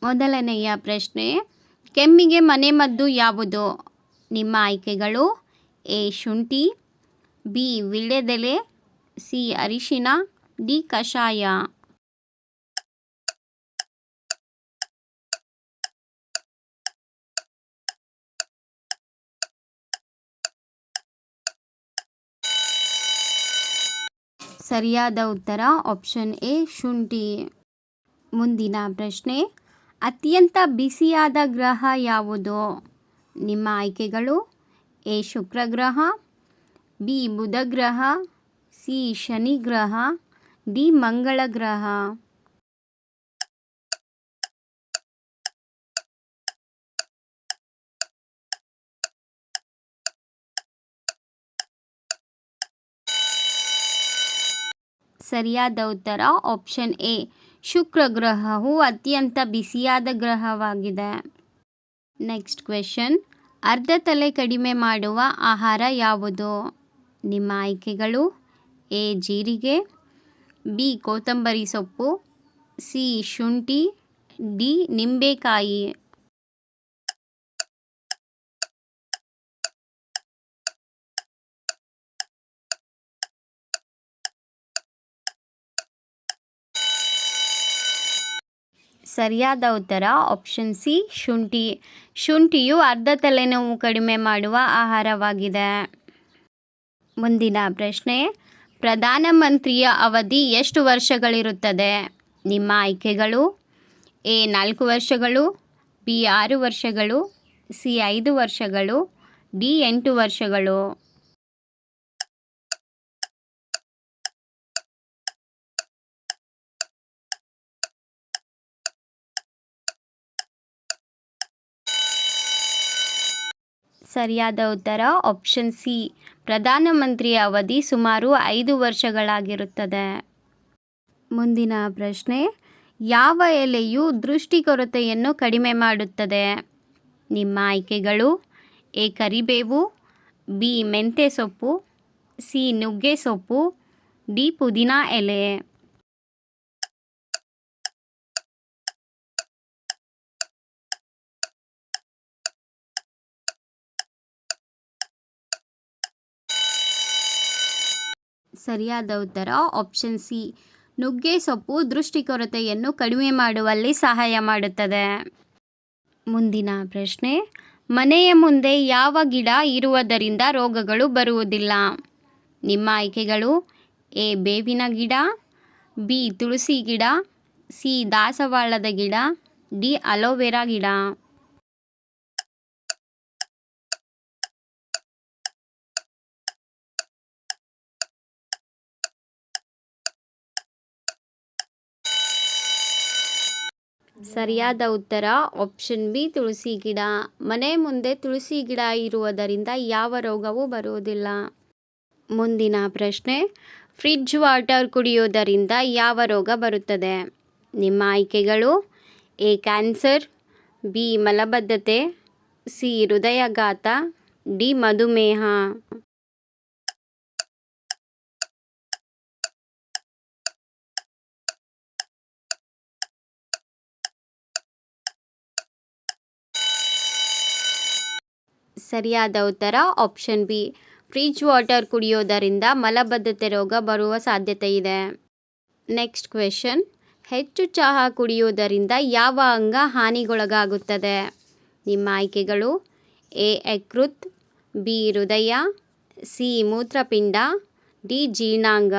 ಮೊದಲನೆಯ ಪ್ರಶ್ನೆ, ಕೆಮ್ಮಿಗೆ ಮನೆಮದ್ದು ಯಾವುದು? ನಿಮ್ಮ ಆಯ್ಕೆಗಳು: ಎ ಶುಂಠಿ, ಬಿ ವೀಳ್ಯದೆಲೆ, ಸಿ ಅರಿಶಿನ, ಡಿ ಕಷಾಯ. ಸರಿಯಾದ ಉತ್ತರ ಆಪ್ಷನ್ ಎ ಶುಂಠಿ. ಮುಂದಿನ ಪ್ರಶ್ನೆ, ಅತ್ಯಂತ ಬಿಸಿಯಾದ ಗ್ರಹ ಯಾವುದು? ನಿಮ್ಮ ಆಯ್ಕೆಗಳು: ಎ ಶುಕ್ರ ಗ್ರಹ, ಬಿ ಬುಧ ಗ್ರಹ, ಸಿ ಶನಿ ಗ್ರಹ, ಡಿ ಮಂಗಳ ಗ್ರಹ. ಸರಿಯಾದ ಉತ್ತರ ಆಪ್ಷನ್ ಎ ಶುಕ್ರ ಗ್ರಹವು ಅತ್ಯಂತ ಬಿಸಿಯಾದ ಗ್ರಹವಾಗಿದೆ. ನೆಕ್ಸ್ಟ್ ಕ್ವೆಶನ್, ಅರ್ಧ ತಲೆ ಕಡಿಮೆ ಮಾಡುವ ಆಹಾರ ಯಾವುದು? ನಿಮ್ಮ ಆಯ್ಕೆಗಳು: ಎ ಜೀರಿಗೆ, ಬಿ ಕೊತ್ತಂಬರಿ ಸೊಪ್ಪು, ಸಿ ಶುಂಠಿ, ಡಿ ನಿಂಬೆಕಾಯಿ. ಸರಿಯಾದ ಉತ್ತರ ಆಪ್ಷನ್ ಸಿ ಶುಂಠಿ. ಶುಂಠಿಯು ಅರ್ಧ ತಲೆನೋವು ಕಡಿಮೆ ಮಾಡುವ ಆಹಾರವಾಗಿದೆ. ಮುಂದಿನ ಪ್ರಶ್ನೆ, ಪ್ರಧಾನಮಂತ್ರಿಯ ಅವಧಿ ಎಷ್ಟು ವರ್ಷಗಳಿರುತ್ತದೆ? ನಿಮ್ಮ ಆಯ್ಕೆಗಳು: ಎ 4 ವರ್ಷಗಳು, ಬಿ 6 ವರ್ಷಗಳು, ಸಿ 5 ವರ್ಷಗಳು, ಡಿ 8 ವರ್ಷಗಳು. ಸರಿಯಾದ ಉತ್ತರ ಆಪ್ಷನ್ ಸಿ ಪ್ರಧಾನಮಂತ್ರಿಯ ಅವಧಿ ಸುಮಾರು 5 ವರ್ಷಗಳಾಗಿರುತ್ತದೆ. ಮುಂದಿನ ಪ್ರಶ್ನೆ, ಯಾವ ಎಲೆಯು ದೃಷ್ಟಿ ಕೊರತೆಯನ್ನು ಕಡಿಮೆ ಮಾಡುತ್ತದೆ? ನಿಮ್ಮ ಆಯ್ಕೆಗಳು: ಎ ಕರಿಬೇವು, ಬಿ ಮೆಂತ್ಯ ಸೊಪ್ಪು, ಸಿ ನುಗ್ಗೆ ಸೊಪ್ಪು, ಡಿ ಪುದೀನ ಎಲೆ. ಸರಿಯಾದ ಉತ್ತರ ಆಪ್ಷನ್ ಸಿ ನುಗ್ಗೆ ಸೊಪ್ಪು ದೃಷ್ಟಿ ಕೊರತೆಯನ್ನು ಕಡಿಮೆ ಮಾಡುವಲ್ಲಿ ಸಹಾಯ ಮಾಡುತ್ತದೆ. ಮುಂದಿನ ಪ್ರಶ್ನೆ, ಮನೆಯ ಮುಂದೆ ಯಾವ ಗಿಡ ಇರುವುದರಿಂದ ರೋಗಗಳು ಬರುವುದಿಲ್ಲ? ನಿಮ್ಮ ಆಯ್ಕೆಗಳು: ಎ ಬೇವಿನ ಗಿಡ, ಬಿ ತುಳಸಿ ಗಿಡ, ಸಿ ದಾಸವಾಳದ ಗಿಡ, ಡಿ ಅಲೋವೆರಾ ಗಿಡ. ಸರಿಯಾದ ಉತ್ತರ ಆಪ್ಷನ್ ಬಿ ತುಳಸಿ ಗಿಡ. ಮನೆ ಮುಂದೆ ತುಳಸಿ ಗಿಡ ಇರುವುದರಿಂದ ಯಾವ ರೋಗವೂ ಬರುವುದಿಲ್ಲ. ಮುಂದಿನ ಪ್ರಶ್ನೆ, ಫ್ರಿಡ್ಜ್ ವಾಟರ್ ಕುಡಿಯುವುದರಿಂದ ಯಾವ ರೋಗ ಬರುತ್ತದೆ? ನಿಮ್ಮ ಆಯ್ಕೆಗಳು: ಎ ಕ್ಯಾನ್ಸರ್, ಬಿ ಮಲಬದ್ಧತೆ, ಸಿ ಹೃದಯಾಘಾತ, ಡಿ ಮಧುಮೇಹ. ಸರಿಯಾದ ಉತ್ತರ ಆಪ್ಷನ್ ಬಿ ಫ್ರಿಡ್ಜ್ ವಾಟರ್ ಕುಡಿಯೋದರಿಂದ ಮಲಬದ್ಧತೆ ರೋಗ ಬರುವ ಸಾಧ್ಯತೆ ಇದೆ. ನೆಕ್ಸ್ಟ್ ಕ್ವೆಶನ್, ಹೆಚ್ಚು ಚಹಾ ಕುಡಿಯುವುದರಿಂದ ಯಾವ ಅಂಗ ಹಾನಿಗೊಳಗಾಗುತ್ತದೆ? ನಿಮ್ಮ ಆಯ್ಕೆಗಳು: ಎ ಯಕೃತ್, ಬಿ ಹೃದಯ, ಸಿ ಮೂತ್ರಪಿಂಡ, ಡಿ ಜೀರ್ಣಾಂಗ.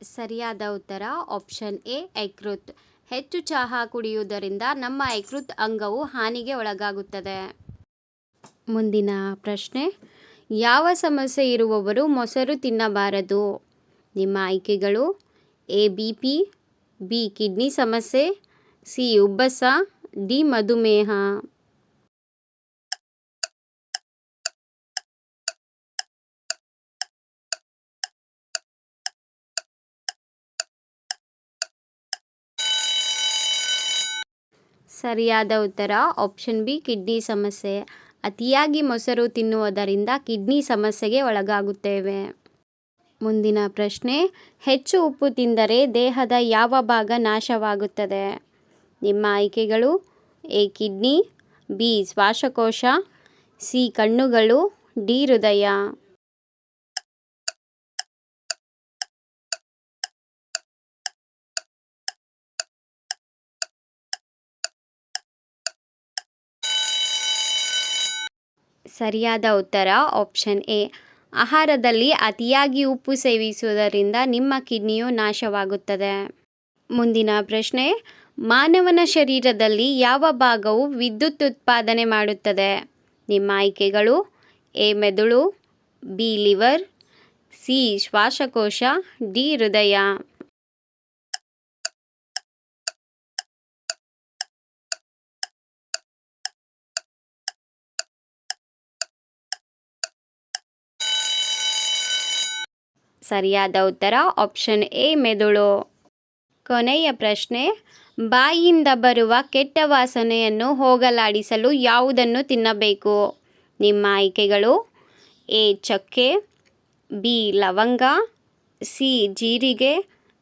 ಸರಿಯಾದ ಉತ್ತರ ಆಪ್ಷನ್ ಎ ಯಕೃತ್. ಹೆಚ್ಚು ಚಹಾ ಕುಡಿಯುವುದರಿಂದ ನಮ್ಮ ಯಕೃತ್ ಅಂಗವು ಹಾನಿಗೆ ಒಳಗಾಗುತ್ತದೆ. ಮುಂದಿನ ಪ್ರಶ್ನೆ, ಯಾವ ಸಮಸ್ಯೆ ಇರುವವರು ಮೊಸರು ತಿನ್ನಬಾರದು? ನಿಮ್ಮ ಆಯ್ಕೆಗಳು: ಎ ಬಿಪಿ, ಬಿ ಕಿಡ್ನಿ ಸಮಸ್ಯೆ, ಸಿ ಉಬ್ಬಸ, ಡಿ ಮಧುಮೇಹ. ಸರಿಯಾದ ಉತ್ತರ ಆಪ್ಷನ್ ಬಿ ಕಿಡ್ನಿ ಸಮಸ್ಯೆ. ಅತಿಯಾಗಿ ಮೊಸರು ತಿನ್ನುವುದರಿಂದ ಕಿಡ್ನಿ ಸಮಸ್ಯೆಗೆ ಒಳಗಾಗುತ್ತೇವೆ. ಮುಂದಿನ ಪ್ರಶ್ನೆ, ಹೆಚ್ಚು ಉಪ್ಪು ತಿಂದರೆ ದೇಹದ ಯಾವ ಭಾಗ ನಾಶವಾಗುತ್ತದೆ? ನಿಮ್ಮ ಆಯ್ಕೆಗಳು: ಎ ಕಿಡ್ನಿ, ಬಿ ಶ್ವಾಸಕೋಶ, ಸಿ ಕಣ್ಣುಗಳು, ಡಿ ಹೃದಯ. ಸರಿಯಾದ ಉತ್ತರ ಆಪ್ಷನ್ ಎ. ಆಹಾರದಲ್ಲಿ ಅತಿಯಾಗಿ ಉಪ್ಪು ಸೇವಿಸುವುದರಿಂದ ನಿಮ್ಮ ಕಿಡ್ನಿಯು ನಾಶವಾಗುತ್ತದೆ. ಮುಂದಿನ ಪ್ರಶ್ನೆ, ಮಾನವನ ಶರೀರದಲ್ಲಿ ಯಾವ ಭಾಗವು ವಿದ್ಯುತ್ ಉತ್ಪಾದನೆ ಮಾಡುತ್ತದೆ? ನಿಮ್ಮ ಆಯ್ಕೆಗಳು: ಎ ಮೆದುಳು, ಬಿ ಲಿವರ್, ಸಿ ಶ್ವಾಸಕೋಶ, ಡಿ ಹೃದಯ. ಸರಿಯಾದ ಉತ್ತರ ಆಪ್ಷನ್ ಎ ಮೆದುಳು. ಕೊನೆಯ ಪ್ರಶ್ನೆ, ಬಾಯಿಯಿಂದ ಬರುವ ಕೆಟ್ಟ ವಾಸನೆಯನ್ನು ಹೋಗಲಾಡಿಸಲು ಯಾವುದನ್ನು ತಿನ್ನಬೇಕು? ನಿಮ್ಮ ಆಯ್ಕೆಗಳು: ಎ ಚಕ್ಕೆ, ಬಿ ಲವಂಗ, ಸಿ ಜೀರಿಗೆ,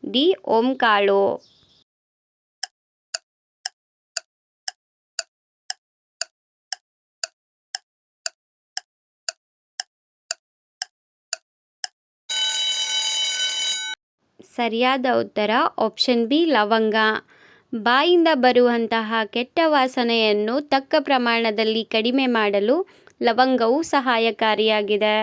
ಡಿ ಓಂಕಾಳು. ಸರಿಯಾದ ಉತ್ತರ ಆಪ್ಷನ್ ಬಿ ಲವಂಗ. ಬಾಯಿಂದ ಬರುವಂತಹ ಕೆಟ್ಟ ವಾಸನೆಯನ್ನು ತಕ್ಕ ಪ್ರಮಾಣದಲ್ಲಿ ಕಡಿಮೆ ಮಾಡಲು ಲವಂಗವು ಸಹಾಯಕಾರಿಯಾಗಿದೆ.